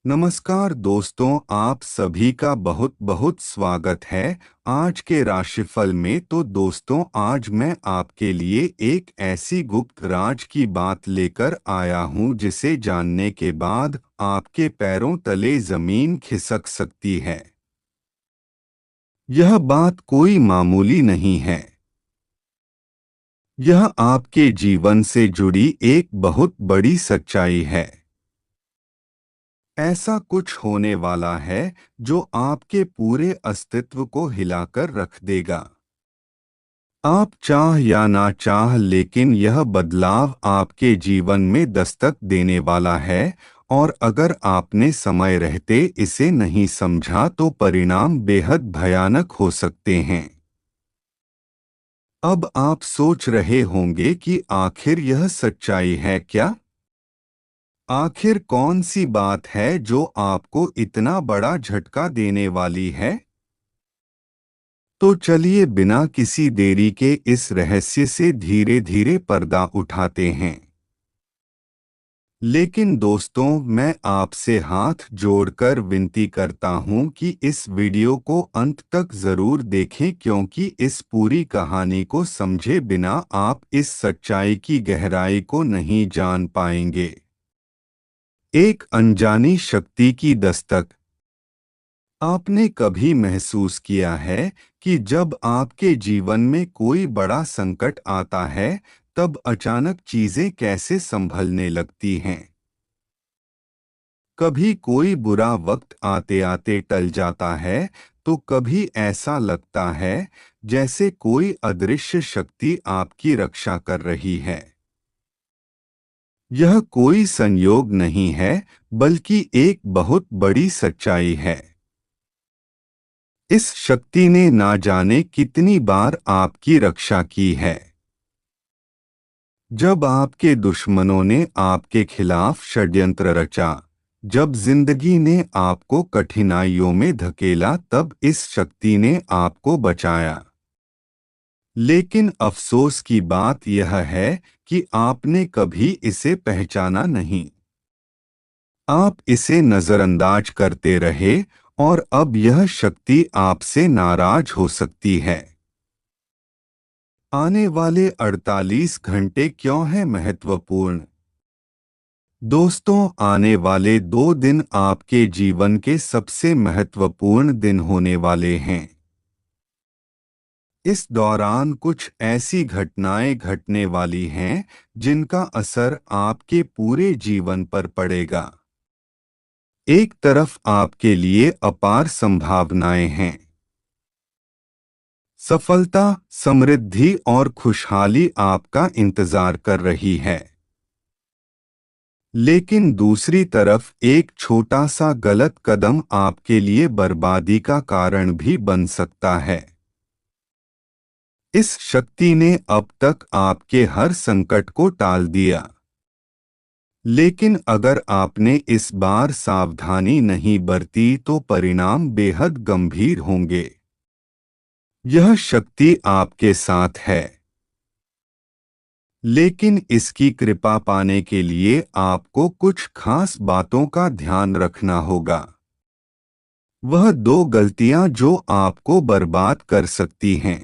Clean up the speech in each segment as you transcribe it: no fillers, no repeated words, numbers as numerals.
नमस्कार दोस्तों, आप सभी का बहुत बहुत स्वागत है। आज के राशिफल में तो दोस्तों आज मैं आपके लिए एक ऐसी गुप्त राज की बात लेकर आया हूं जिसे जानने के बाद आपके पैरों तले जमीन खिसक सकती है। यह बात कोई मामूली नहीं है। यह आपके जीवन से जुड़ी एक बहुत बड़ी सच्चाई है। ऐसा कुछ होने वाला है जो आपके पूरे अस्तित्व को हिलाकर रख देगा। आप चाह या ना चाह, लेकिन यह बदलाव आपके जीवन में दस्तक देने वाला है। और अगर आपने समय रहते इसे नहीं समझा तो परिणाम बेहद भयानक हो सकते हैं। अब आप सोच रहे होंगे कि आखिर यह सच्चाई है क्या? आखिर कौन सी बात है जो आपको इतना बड़ा झटका देने वाली है? तो चलिए बिना किसी देरी के इस रहस्य से धीरे धीरे पर्दा उठाते हैं। लेकिन दोस्तों, मैं आपसे हाथ जोड़कर विनती करता हूं कि इस वीडियो को अंत तक जरूर देखें, क्योंकि इस पूरी कहानी को समझे बिना आप इस सच्चाई की गहराई को नहीं जान पाएंगे। एक अनजानी शक्ति की दस्तक। आपने कभी महसूस किया है कि जब आपके जीवन में कोई बड़ा संकट आता है, तब अचानक चीजें कैसे संभलने लगती हैं? कभी कोई बुरा वक्त आते आते टल जाता है, तो कभी ऐसा लगता है जैसे कोई अदृश्य शक्ति आपकी रक्षा कर रही है। यह कोई संयोग नहीं है, बल्कि एक बहुत बड़ी सच्चाई है। इस शक्ति ने ना जाने कितनी बार आपकी रक्षा की है। जब आपके दुश्मनों ने आपके खिलाफ षड्यंत्र रचा, जब जिंदगी ने आपको कठिनाइयों में धकेला, तब इस शक्ति ने आपको बचाया। लेकिन अफसोस की बात यह है कि आपने कभी इसे पहचाना नहीं। आप इसे नजरअंदाज करते रहे, और अब यह शक्ति आपसे नाराज हो सकती है। आने वाले 48 घंटे क्यों हैं महत्वपूर्ण? दोस्तों, आने वाले 2 दिन आपके जीवन के सबसे महत्वपूर्ण दिन होने वाले हैं। इस दौरान कुछ ऐसी घटनाएं घटने वाली हैं जिनका असर आपके पूरे जीवन पर पड़ेगा। एक तरफ आपके लिए अपार संभावनाएं हैं। सफलता, समृद्धि और खुशहाली आपका इंतजार कर रही है। लेकिन दूसरी तरफ एक छोटा सा गलत कदम आपके लिए बर्बादी का कारण भी बन सकता है। इस शक्ति ने अब तक आपके हर संकट को टाल दिया। लेकिन अगर आपने इस बार सावधानी नहीं बरती तो परिणाम बेहद गंभीर होंगे। यह शक्ति आपके साथ है, लेकिन इसकी कृपा पाने के लिए आपको कुछ खास बातों का ध्यान रखना होगा। वह 2 गलतियां जो आपको बर्बाद कर सकती हैं।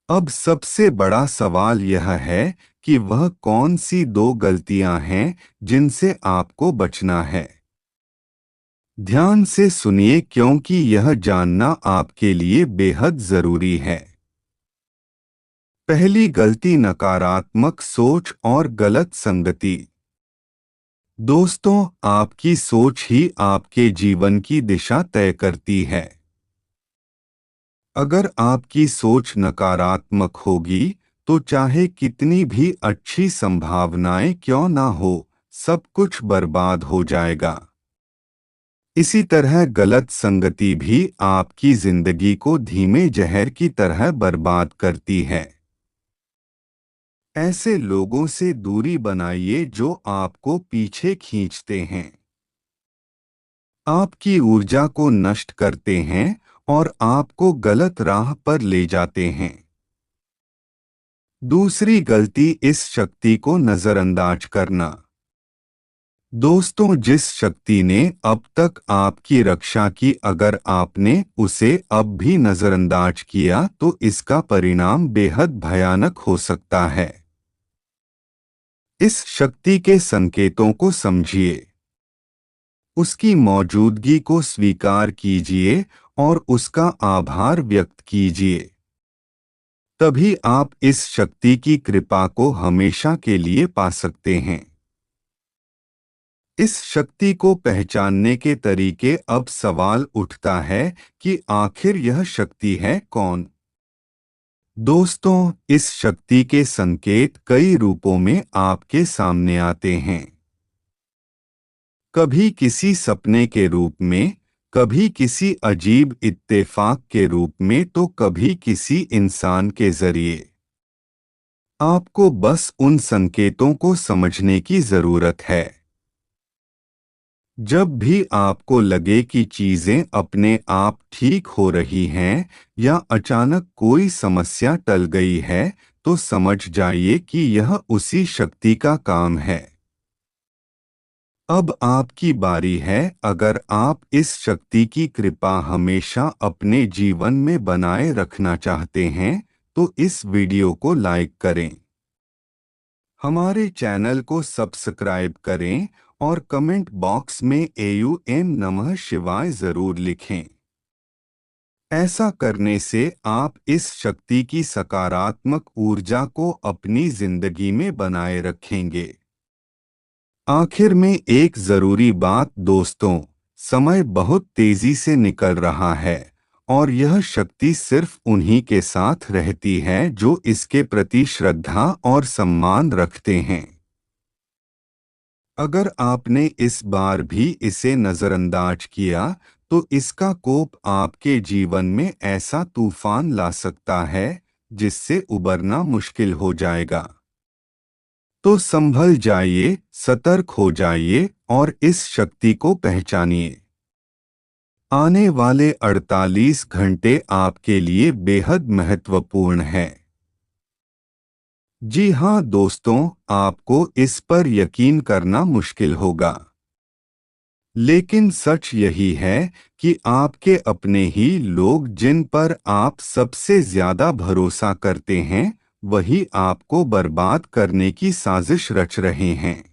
अब सबसे बड़ा सवाल यह है कि वह कौन सी 2 गलतियां हैं जिनसे आपको बचना है। ध्यान से सुनिए, क्योंकि यह जानना आपके लिए बेहद जरूरी है। पहली गलती, नकारात्मक सोच और गलत संगति। दोस्तों, आपकी सोच ही आपके जीवन की दिशा तय करती है। अगर आपकी सोच नकारात्मक होगी तो चाहे कितनी भी अच्छी संभावनाएं क्यों ना हो, सब कुछ बर्बाद हो जाएगा। इसी तरह गलत संगति भी आपकी जिंदगी को धीमे जहर की तरह बर्बाद करती है। ऐसे लोगों से दूरी बनाइए जो आपको पीछे खींचते हैं, आपकी ऊर्जा को नष्ट करते हैं और आपको गलत राह पर ले जाते हैं। दूसरी गलती, इस शक्ति को नजरअंदाज करना। दोस्तों, जिस शक्ति ने अब तक आपकी रक्षा की, अगर आपने उसे अब भी नजरअंदाज किया तो इसका परिणाम बेहद भयानक हो सकता है। इस शक्ति के संकेतों को समझिए, उसकी मौजूदगी को स्वीकार कीजिए और उसका आभार व्यक्त कीजिए। तभी आप इस शक्ति की कृपा को हमेशा के लिए पा सकते हैं। इस शक्ति को पहचानने के तरीके। अब सवाल उठता है कि आखिर यह शक्ति है कौन? दोस्तों, इस शक्ति के संकेत कई रूपों में आपके सामने आते हैं। कभी किसी सपने के रूप में, कभी किसी अजीब इत्तेफाक के रूप में, तो कभी किसी इंसान के जरिए। आपको बस उन संकेतों को समझने की जरूरत है। जब भी आपको लगे कि चीजें अपने आप ठीक हो रही हैं या अचानक कोई समस्या टल गई है, तो समझ जाइए कि यह उसी शक्ति का काम है। अब आपकी बारी है। अगर आप इस शक्ति की कृपा हमेशा अपने जीवन में बनाए रखना चाहते हैं, तो इस वीडियो को लाइक करें, हमारे चैनल को सब्सक्राइब करें और कमेंट बॉक्स में एयूएम नमः शिवाय जरूर लिखें। ऐसा करने से आप इस शक्ति की सकारात्मक ऊर्जा को अपनी जिंदगी में बनाए रखेंगे। आखिर में एक जरूरी बात दोस्तों, समय बहुत तेजी से निकल रहा है और यह शक्ति सिर्फ उन्हीं के साथ रहती है जो इसके प्रति श्रद्धा और सम्मान रखते हैं। अगर आपने इस बार भी इसे नजरअंदाज किया, तो इसका कोप आपके जीवन में ऐसा तूफान ला सकता है जिससे उबरना मुश्किल हो जाएगा। तो संभल जाइए, सतर्क हो जाइए और इस शक्ति को पहचानिए। आने वाले 48 घंटे आपके लिए बेहद महत्वपूर्ण हैं। जी हाँ दोस्तों, आपको इस पर यकीन करना मुश्किल होगा, लेकिन सच यही है कि आपके अपने ही लोग जिन पर आप सबसे ज्यादा भरोसा करते हैं, वही आपको बर्बाद करने की साजिश रच रहे हैं।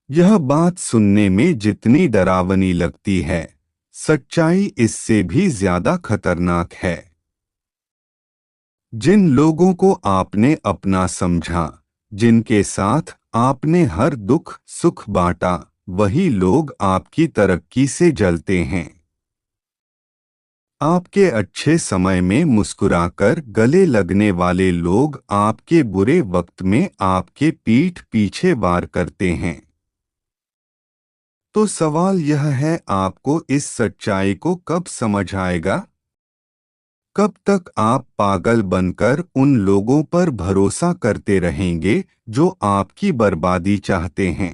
यह बात सुनने में जितनी डरावनी लगती है, सच्चाई इससे भी ज्यादा खतरनाक है। जिन लोगों को आपने अपना समझा, जिनके साथ आपने हर दुख सुख बांटा, वही लोग आपकी तरक्की से जलते हैं। आपके अच्छे समय में मुस्कुराकर गले लगने वाले लोग आपके बुरे वक्त में आपके पीठ पीछे वार करते हैं। तो सवाल यह है, आपको इस सच्चाई को कब समझ आएगा? कब तक आप पागल बनकर उन लोगों पर भरोसा करते रहेंगे जो आपकी बर्बादी चाहते हैं?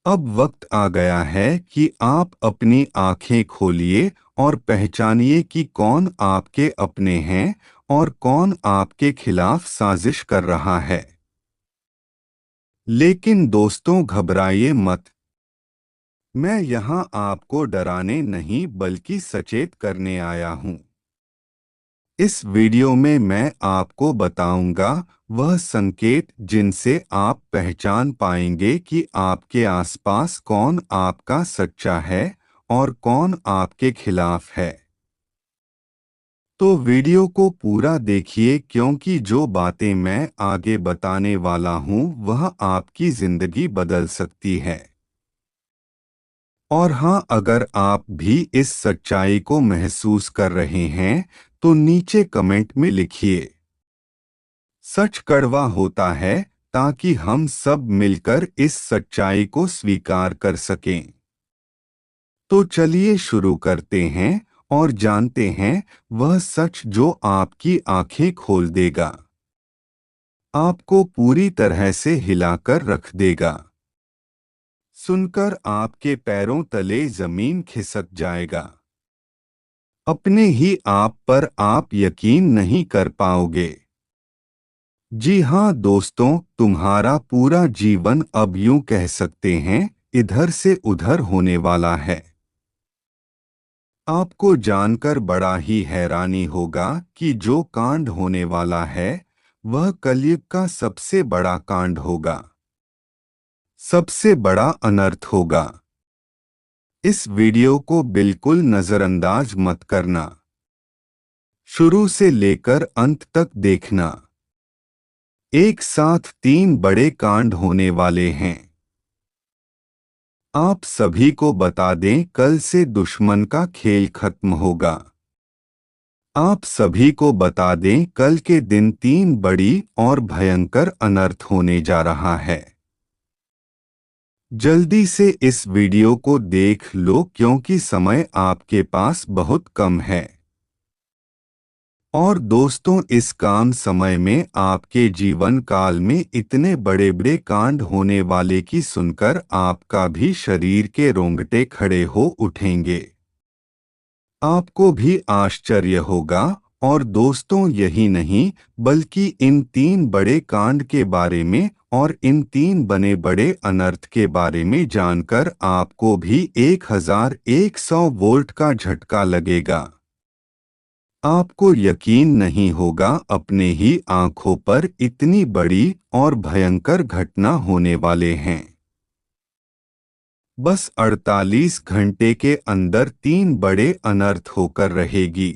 अब वक्त आ गया है कि आप अपनी आंखें खोलिए और पहचानिए कि कौन आपके अपने हैं और कौन आपके खिलाफ साजिश कर रहा है। लेकिन दोस्तों, घबराइए मत। मैं यहाँ आपको डराने नहीं बल्कि सचेत करने आया हूँ। इस वीडियो में मैं आपको बताऊंगा वह संकेत जिनसे आप पहचान पाएंगे कि आपके आसपास कौन आपका सच्चा है और कौन आपके खिलाफ है। तो वीडियो को पूरा देखिए, क्योंकि जो बातें मैं आगे बताने वाला हूँ वह आपकी जिंदगी बदल सकती है। और हाँ, अगर आप भी इस सच्चाई को महसूस कर रहे हैं तो नीचे कमेंट में लिखिए, सच कड़वा होता है, ताकि हम सब मिलकर इस सच्चाई को स्वीकार कर सकें। तो चलिए शुरू करते हैं और जानते हैं वह सच जो आपकी आंखें खोल देगा, आपको पूरी तरह से हिलाकर रख देगा। सुनकर आपके पैरों तले जमीन खिसक जाएगा। अपने ही आप पर आप यकीन नहीं कर पाओगे। जी हाँ दोस्तों, तुम्हारा पूरा जीवन अब यूं कह सकते हैं इधर से उधर होने वाला है। आपको जानकर बड़ा ही हैरानी होगा कि जो कांड होने वाला है वह कलयुग का सबसे बड़ा कांड होगा, सबसे बड़ा अनर्थ होगा। इस वीडियो को बिल्कुल नजरअंदाज मत करना, शुरू से लेकर अंत तक देखना। एक साथ तीन बड़े कांड होने वाले हैं। आप सभी को बता दें, कल से दुश्मन का खेल खत्म होगा। आप सभी को बता दें, कल के दिन तीन बड़ी और भयंकर अनर्थ होने जा रहा है। जल्दी से इस वीडियो को देख लो क्योंकि समय आपके पास बहुत कम है। और दोस्तों, इस काम समय में आपके जीवन काल में इतने बड़े बड़े कांड होने वाले की सुनकर आपका भी शरीर के रोंगटे खड़े हो उठेंगे। आपको भी आश्चर्य होगा। और दोस्तों, यही नहीं बल्कि इन तीन बड़े कांड के बारे में और इन तीन बने बड़े अनर्थ के बारे में जानकर आपको भी 1100 वोल्ट का झटका लगेगा। आपको यकीन नहीं होगा अपने ही आंखों पर इतनी बड़ी और भयंकर घटना होने वाले हैं। बस 48 घंटे के अंदर तीन बड़े अनर्थ होकर रहेगी।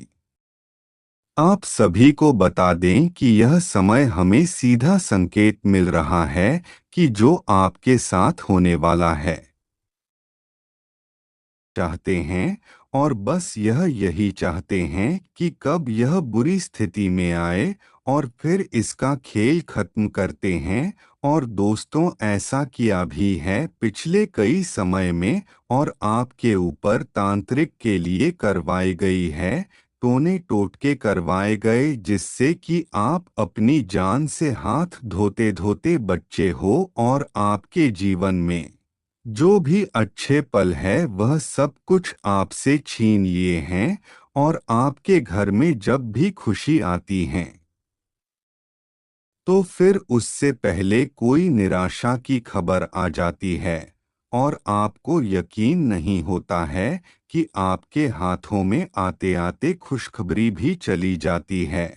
आप सभी को बता दें कि यह समय हमें सीधा संकेत मिल रहा है कि जो आपके साथ होने वाला है चाहते हैं, और बस यही चाहते हैं कि कब यह बुरी स्थिति में आए और फिर इसका खेल खत्म करते हैं। और दोस्तों, ऐसा किया भी है पिछले कई समय में, और आपके ऊपर तांत्रिक के लिए करवाई गई है, टोने टोटके करवाए गए, जिससे कि आप अपनी जान से हाथ धोते धोते बच्चे हो और आपके जीवन में जो भी अच्छे पल है वह सब कुछ आपसे छीन लिए हैं। और आपके घर में जब भी खुशी आती है तो फिर उससे पहले कोई निराशा की खबर आ जाती है, और आपको यकीन नहीं होता है कि आपके हाथों में आते आते खुशखबरी भी चली जाती है।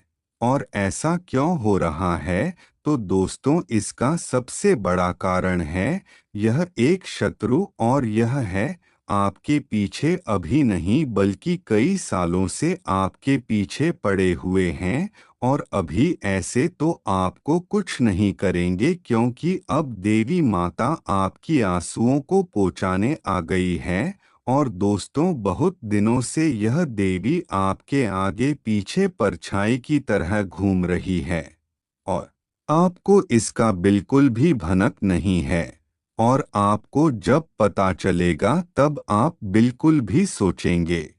और ऐसा क्यों हो रहा है? तो दोस्तों, इसका सबसे बड़ा कारण है यह एक शत्रु, और यह है आपके पीछे अभी नहीं बल्कि कई सालों से आपके पीछे पड़े हुए हैं। और अभी ऐसे तो आपको कुछ नहीं करेंगे क्योंकि अब देवी माता आपकी आंसुओं को पोंछाने आ गई है। और दोस्तों, बहुत दिनों से यह देवी आपके आगे पीछे परछाई की तरह घूम रही है, और आपको इसका बिल्कुल भी भनक नहीं है। और आपको जब पता चलेगा तब आप बिल्कुल भी सोचेंगे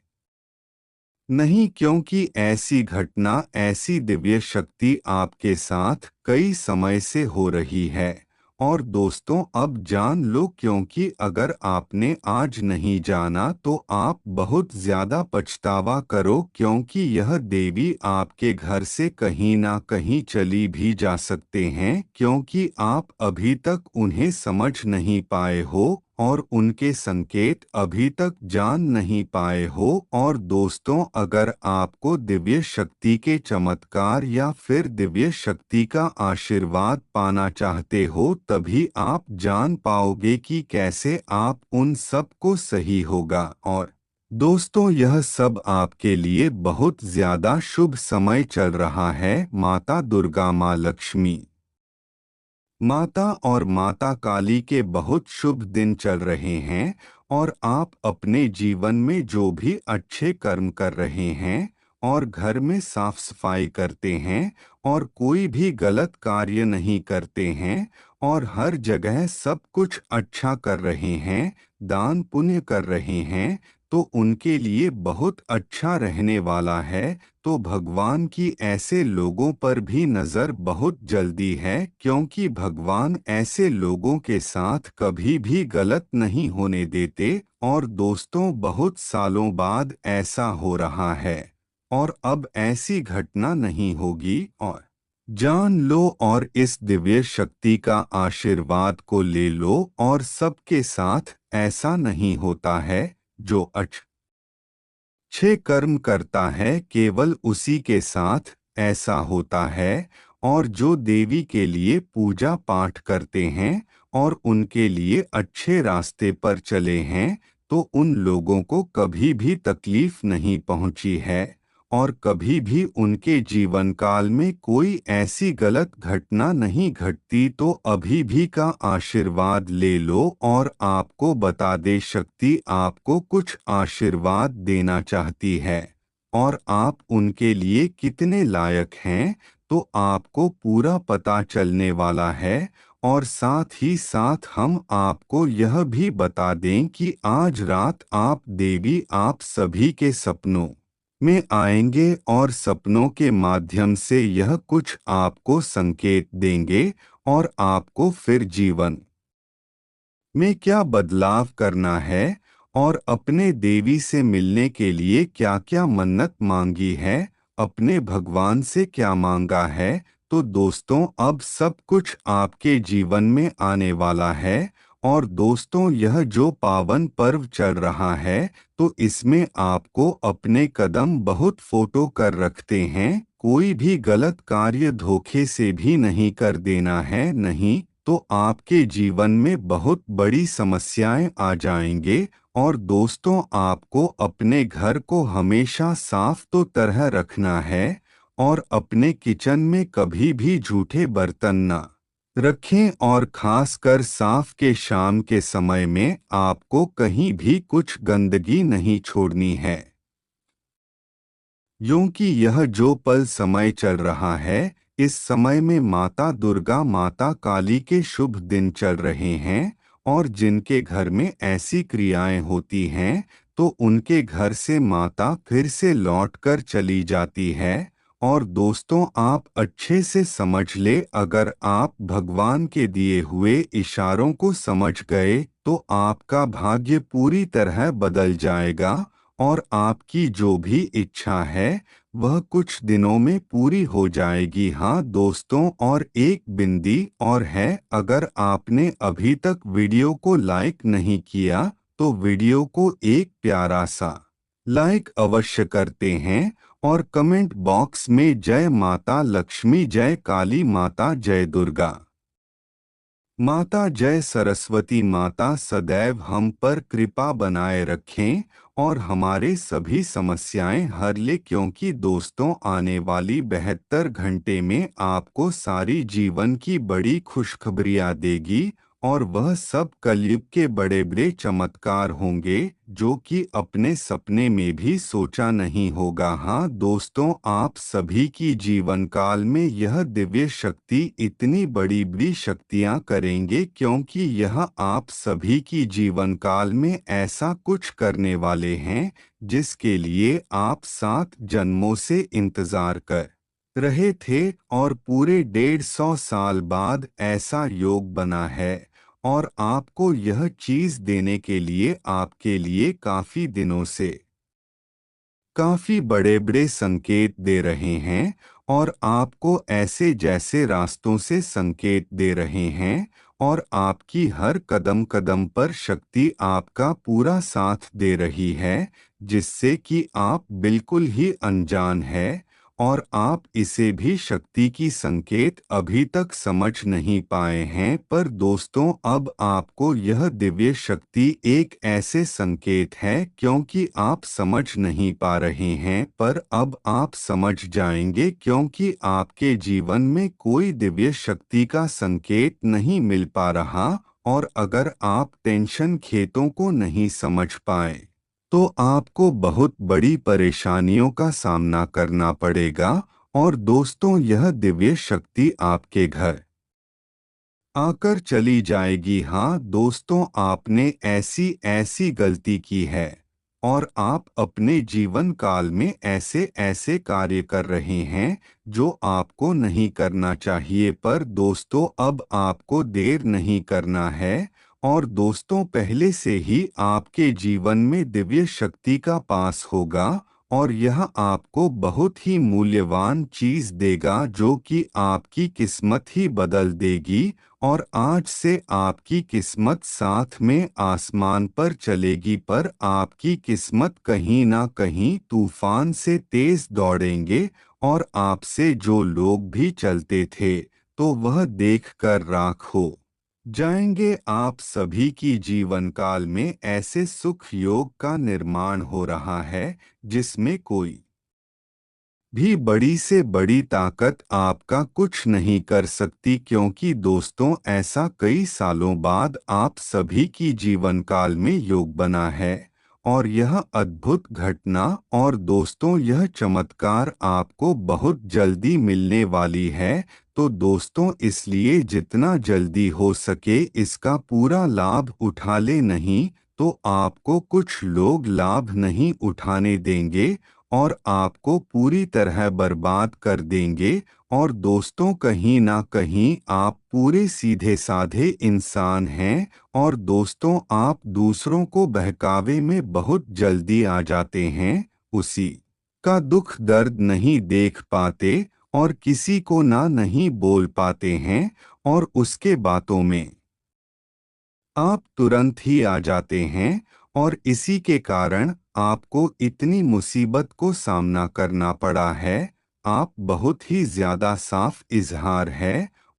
नहीं, क्योंकि ऐसी घटना, ऐसी दिव्य शक्ति आपके साथ कई समय से हो रही है। और दोस्तों, अब जान लो, क्योंकि अगर आपने आज नहीं जाना तो आप बहुत ज्यादा पछतावा करो, क्योंकि यह देवी आपके घर से कहीं ना कहीं चली भी जा सकते हैं, क्योंकि आप अभी तक उन्हें समझ नहीं पाए हो और उनके संकेत अभी तक जान नहीं पाए हो। और दोस्तों, अगर आपको दिव्य शक्ति के चमत्कार या फिर दिव्य शक्ति का आशीर्वाद पाना चाहते हो, तभी आप जान पाओगे कि कैसे आप उन सब को सही होगा। और दोस्तों, यह सब आपके लिए बहुत ज्यादा शुभ समय चल रहा है। माता दुर्गा, माँ लक्ष्मी माता और माता काली के बहुत शुभ दिन चल रहे हैं। और आप अपने जीवन में जो भी अच्छे कर्म कर रहे हैं और घर में साफ सफाई करते हैं और कोई भी गलत कार्य नहीं करते हैं और हर जगह सब कुछ अच्छा कर रहे हैं, दान पुण्य कर रहे हैं, तो उनके लिए बहुत अच्छा रहने वाला है। तो भगवान की ऐसे लोगों पर भी नज़र बहुत जल्दी है, क्योंकि भगवान ऐसे लोगों के साथ कभी भी गलत नहीं होने देते। और दोस्तों, बहुत सालों बाद ऐसा हो रहा है, और अब ऐसी घटना नहीं होगी। और जान लो और इस दिव्य शक्ति का आशीर्वाद को ले लो। और सबके साथ ऐसा नहीं होता है। जो अच्छे कर्म करता है केवल उसी के साथ ऐसा होता है। और जो देवी के लिए पूजा पाठ करते हैं और उनके लिए अच्छे रास्ते पर चले हैं, तो उन लोगों को कभी भी तकलीफ नहीं पहुंची है। और कभी भी उनके जीवन काल में कोई ऐसी गलत घटना नहीं घटती। तो अभी भी का आशीर्वाद ले लो और आपको बता दे, शक्ति आपको कुछ आशीर्वाद देना चाहती है और आप उनके लिए कितने लायक हैं, तो आपको पूरा पता चलने वाला है। और साथ ही साथ हम आपको यह भी बता दें कि आज रात आप देवी आप सभी के सपनों में आएंगे और सपनों के माध्यम से यह कुछ आपको संकेत देंगे और आपको फिर जीवन में क्या बदलाव करना है और अपने देवी से मिलने के लिए क्या क्या मन्नत मांगी है, अपने भगवान से क्या मांगा है। तो दोस्तों, अब सब कुछ आपके जीवन में आने वाला है। और दोस्तों, यह जो पावन पर्व चल रहा है, तो इसमें आपको अपने कदम बहुत फोटो कर रखते हैं। कोई भी गलत कार्य धोखे से भी नहीं कर देना है, नहीं तो आपके जीवन में बहुत बड़ी समस्याएं आ जाएंगे। और दोस्तों, आपको अपने घर को हमेशा साफ तो तरह रखना है और अपने किचन में कभी भी झूठे बर्तन न रखें। और खासकर साफ के शाम के समय में आपको कहीं भी कुछ गंदगी नहीं छोड़नी है, क्योंकि यह जो पल समय चल रहा है, इस समय में माता दुर्गा माता काली के शुभ दिन चल रहे हैं। और जिनके घर में ऐसी क्रियाएं होती हैं, तो उनके घर से माता फिर से लौट कर चली जाती है। और दोस्तों, आप अच्छे से समझ ले, अगर आप भगवान के दिए हुए इशारों को समझ गए, तो आपका भाग्य पूरी तरह बदल जाएगा और आपकी जो भी इच्छा है वह कुछ दिनों में पूरी हो जाएगी। हाँ दोस्तों, और एक बिंदी और है, अगर आपने अभी तक वीडियो को लाइक नहीं किया, तो वीडियो को एक प्यारा सा लाइक अवश्य करते हैं और कमेंट बॉक्स में जय माता लक्ष्मी, जय काली माता, जय दुर्गा माता, जय सरस्वती माता सदैव हम पर कृपा बनाए रखें और हमारे सभी समस्याएं हर ले। क्योंकि दोस्तों, आने वाली 72 घंटे में आपको सारी जीवन की बड़ी खुशखबरियां देगी और वह सब कलयुग के बड़े बड़े चमत्कार होंगे जो कि अपने सपने में भी सोचा नहीं होगा। हाँ दोस्तों, आप सभी की जीवन काल में यह दिव्य शक्ति इतनी बड़ी बड़ी शक्तियाँ करेंगे, क्योंकि यह आप सभी की जीवन काल में ऐसा कुछ करने वाले हैं जिसके लिए आप 7 जन्मों से इंतजार कर रहे थे। और पूरे 150 साल बाद ऐसा योग बना है और आपको यह चीज देने के लिए आपके लिए काफी दिनों से काफी बड़े बड़े संकेत दे रहे हैं और आपको ऐसे जैसे रास्तों से संकेत दे रहे हैं। और आपकी हर कदम कदम पर शक्ति आपका पूरा साथ दे रही है, जिससे कि आप बिल्कुल ही अनजान है और आप इसे भी शक्ति की संकेत अभी तक समझ नहीं पाए हैं। पर दोस्तों, अब आपको यह दिव्य शक्ति एक ऐसे संकेत है, क्योंकि आप समझ नहीं पा रहे हैं, पर अब आप समझ जाएंगे, क्योंकि आपके जीवन में कोई दिव्य शक्ति का संकेत नहीं मिल पा रहा। और अगर आप टेंशन खेतों को नहीं समझ पाए, तो आपको बहुत बड़ी परेशानियों का सामना करना पड़ेगा। और दोस्तों, यह दिव्य शक्ति आपके घर आकर चली जाएगी। हाँ दोस्तों, आपने ऐसी ऐसी गलती की है और आप अपने जीवन काल में ऐसे ऐसे कार्य कर रहे हैं जो आपको नहीं करना चाहिए। पर दोस्तों, अब आपको देर नहीं करना है। और दोस्तों, पहले से ही आपके जीवन में दिव्य शक्ति का पास होगा और यह आपको बहुत ही मूल्यवान चीज देगा जो कि आपकी किस्मत ही बदल देगी। और आज से आपकी किस्मत साथ में आसमान पर चलेगी, पर आपकी किस्मत कहीं ना कहीं तूफान से तेज दौड़ेंगे। और आपसे जो लोग भी चलते थे तो वह देखकर राख हो जाएंगे। आप सभी की जीवन काल में ऐसे सुख योग का निर्माण हो रहा है जिसमें कोई भी बड़ी से बड़ी ताकत आपका कुछ नहीं कर सकती, क्योंकि दोस्तों ऐसा कई सालों बाद आप सभी की जीवन काल में योग बना है। और यह अद्भुत घटना और दोस्तों यह चमत्कार आपको बहुत जल्दी मिलने वाली है। तो दोस्तों इसलिए जितना जल्दी हो सके इसका पूरा लाभ उठा ले, नहीं तो आपको कुछ लोग लाभ नहीं उठाने देंगे और आपको पूरी तरह बर्बाद कर देंगे। और दोस्तों कहीं ना कहीं आप पूरे सीधे साधे इंसान हैं और दोस्तों आप दूसरों को बहकावे में बहुत जल्दी आ जाते हैं, उसी का दुख दर्द नहीं देख पाते और किसी को ना नहीं बोल पाते हैं और उसके बातों में आप तुरंत ही आ जाते हैं। और इसी के कारण आपको इतनी मुसीबत को सामना करना पड़ा है। आप बहुत ही ज्यादा साफ इजहार है